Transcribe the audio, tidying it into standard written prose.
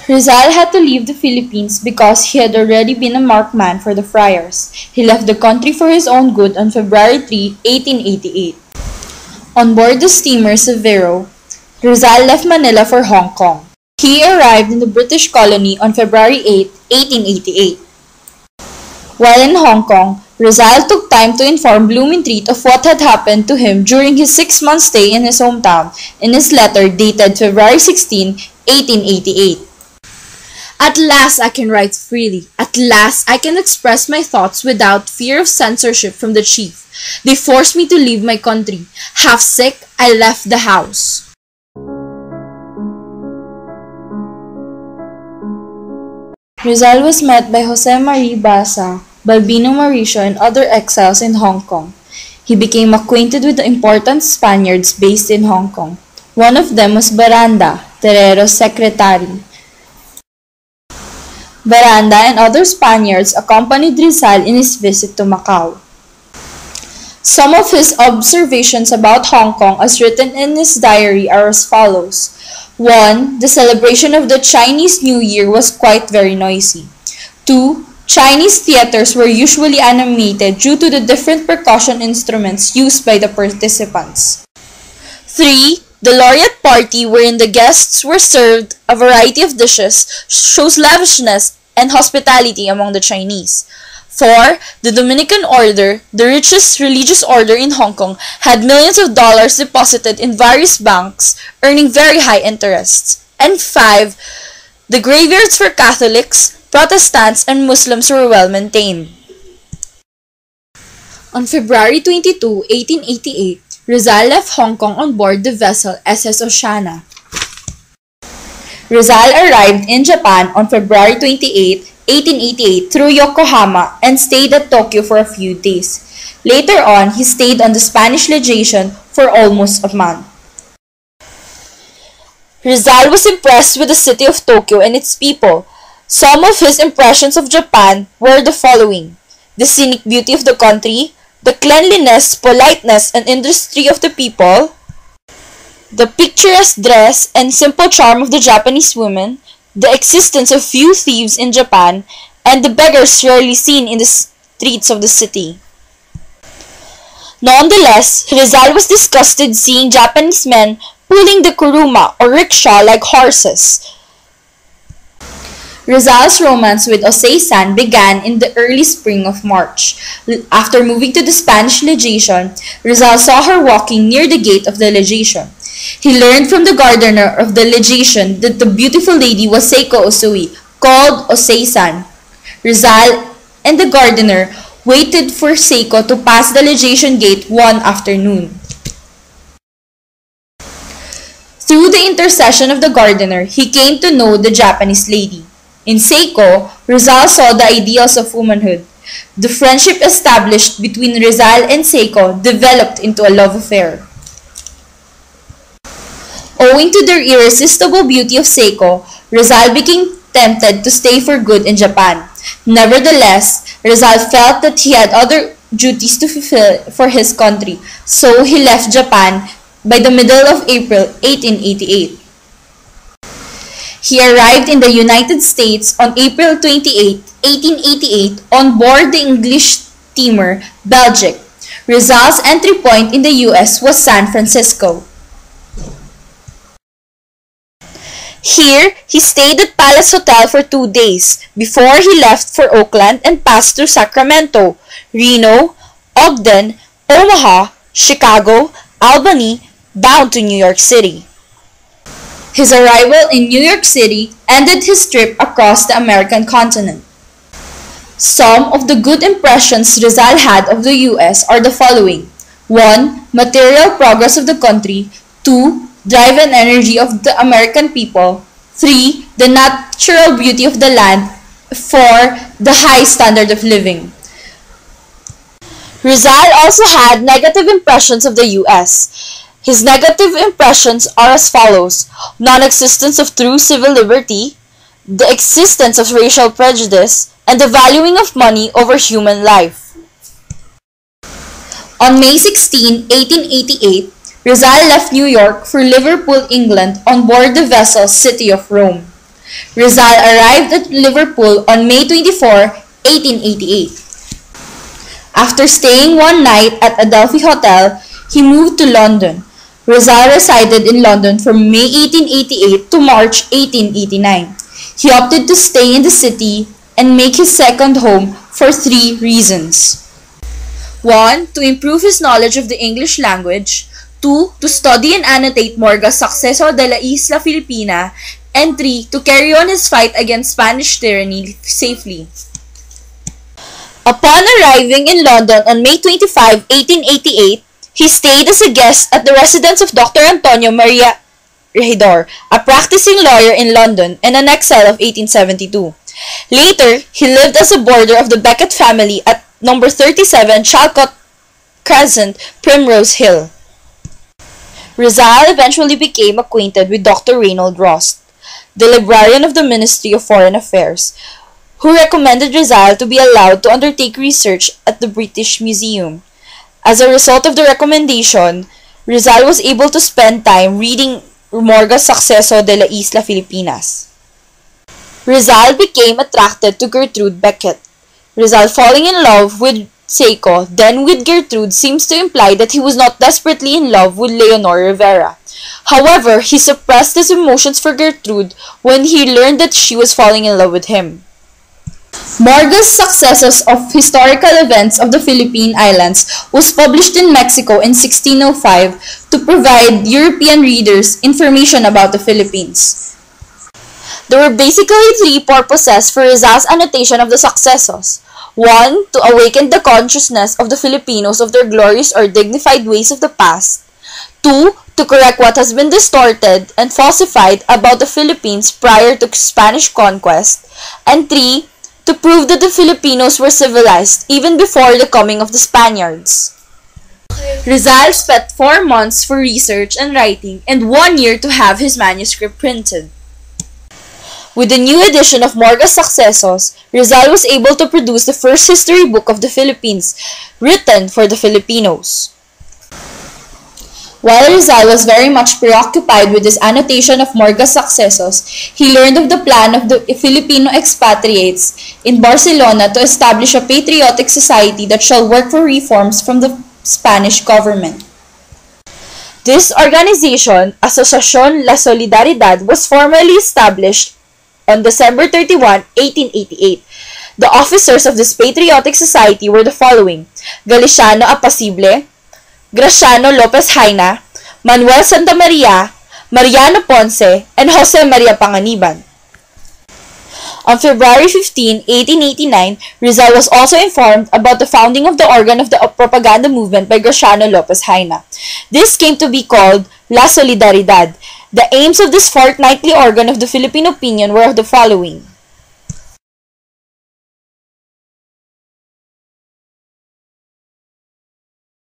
Rizal had to leave the Philippines because he had already been a marked man for the friars. He left the country for his own good on February 3, 1888. On board the steamer Severo, Rizal left Manila for Hong Kong. He arrived in the British colony on February 8, 1888. While in Hong Kong, Rizal took time to inform Blumentritt of what had happened to him during his 6-month stay in his hometown in his letter dated February 16, 1888. At last I can write freely. At last I can express my thoughts without fear of censorship from the chief. They forced me to leave my country. Half sick, I left the house. Rizal was met by Jose Marie Basa, Balbino Mauricio, and other exiles in Hong Kong. He became acquainted with the important Spaniards based in Hong Kong. One of them was Baranda, Terero's secretary. Baranda and other Spaniards accompanied Rizal in his visit to Macau. Some of his observations about Hong Kong as written in his diary are as follows. 1. The celebration of the Chinese New Year was quite very noisy. 2. Chinese theaters were usually animated due to the different percussion instruments used by the participants. 3. The laureate party wherein the guests were served a variety of dishes shows lavishness and hospitality among the Chinese. 4. The Dominican Order, the richest religious order in Hong Kong, had millions of dollars deposited in various banks, earning very high interests. And 5. The graveyards for Catholics, Protestants, and Muslims were well maintained. On February 22, 1888, Rizal left Hong Kong on board the vessel SS Oceana. Rizal arrived in Japan on February 28, 1888 through Yokohama and stayed at Tokyo for a few days. Later on, he stayed on the Spanish legation for almost a month. Rizal was impressed with the city of Tokyo and its people. Some of his impressions of Japan were the following: the scenic beauty of the country, the cleanliness, politeness, and industry of the people, the picturesque dress and simple charm of the Japanese women, the existence of few thieves in Japan, and the beggars rarely seen in the streets of the city. Nonetheless, Rizal was disgusted seeing Japanese men pulling the kuruma or rickshaw like horses. Rizal's romance with Osei-san began in the early spring of March. After moving to the Spanish legation, Rizal saw her walking near the gate of the legation. He learned from the gardener of the legation that the beautiful lady was Seiko Usui, called Osei-san. Rizal and the gardener waited for Seiko to pass the legation gate one afternoon. Through the intercession of the gardener, he came to know the Japanese lady. In Seiko, Rizal saw the ideals of womanhood. The friendship established between Rizal and Seiko developed into a love affair. Owing to the irresistible beauty of Seiko, Rizal became tempted to stay for good in Japan. Nevertheless, Rizal felt that he had other duties to fulfill for his country, so he left Japan by the middle of April 1888. He arrived in the United States on April 28, 1888 on board the English steamer Belgic. Rizal's entry point in the U.S. was San Francisco. Here, he stayed at Palace Hotel for 2 days before he left for Oakland and passed through Sacramento, Reno, Ogden, Omaha, Chicago, Albany, down to New York City. His arrival in New York City ended his trip across the American continent. Some of the good impressions Rizal had of the U.S. are the following. 1. Material progress of the country. 2. Drive and energy of the American people. 3. The natural beauty of the land. 4. The high standard of living. Rizal also had negative impressions of the U.S. His negative impressions are as follows: non-existence of true civil liberty, the existence of racial prejudice, and the valuing of money over human life. On May 16, 1888, Rizal left New York for Liverpool, England on board the vessel City of Rome. Rizal arrived at Liverpool on May 24, 1888. After staying one night at Adelphi Hotel, he moved to London. Rizal resided in London from May 1888 to March 1889. He opted to stay in the city and make his second home for three reasons. 1. To improve his knowledge of the English language. 2. To study and annotate Morga's Suceso de la Isla Filipina. And 3. To carry on his fight against Spanish tyranny safely. Upon arriving in London on May 25, 1888, he stayed as a guest at the residence of Dr. Antonio Maria Regidor, a practicing lawyer in London, and an exile of 1872. Later, he lived as a boarder of the Beckett family at number 37 Chalcot Crescent, Primrose Hill. Rizal eventually became acquainted with Dr. Reynold Rost, the librarian of the Ministry of Foreign Affairs, who recommended Rizal to be allowed to undertake research at the British Museum. As a result of the recommendation, Rizal was able to spend time reading Morga's Suceso de la Isla Filipinas. Rizal became attracted to Gertrude Beckett. Rizal falling in love with Seiko, then with Gertrude, seems to imply that he was not desperately in love with Leonor Rivera. However, he suppressed his emotions for Gertrude when he learned that she was falling in love with him. Morga's Successes of Historical Events of the Philippine Islands was published in Mexico in 1605 to provide European readers information about the Philippines. There were basically three purposes for Rizal's annotation of the Successos. 1. To awaken the consciousness of the Filipinos of their glorious or dignified ways of the past. 2. To correct what has been distorted and falsified about the Philippines prior to Spanish conquest. And 3. To prove that the Filipinos were civilized even before the coming of the Spaniards. Rizal spent 4 months for research and writing and 1 year to have his manuscript printed. With the new edition of Morga's Successos, Rizal was able to produce the first history book of the Philippines, written for the Filipinos. While Rizal was very much preoccupied with his annotation of Morga's Successos, he learned of the plan of the Filipino expatriates in Barcelona to establish a patriotic society that shall work for reforms from the Spanish government. This organization, Asociación La Solidaridad, was formally established on December 31, 1888. The officers of this patriotic society were the following: Galiciano Apacible, Graciano Lopez Jaina, Manuel Santamaria, Mariano Ponce, and Jose Maria Panganiban. On February 15, 1889, Rizal was also informed about the founding of the organ of the propaganda movement by Graciano Lopez Jaina. This came to be called La Solidaridad. The aims of this fortnightly organ of the Philippine opinion were the following: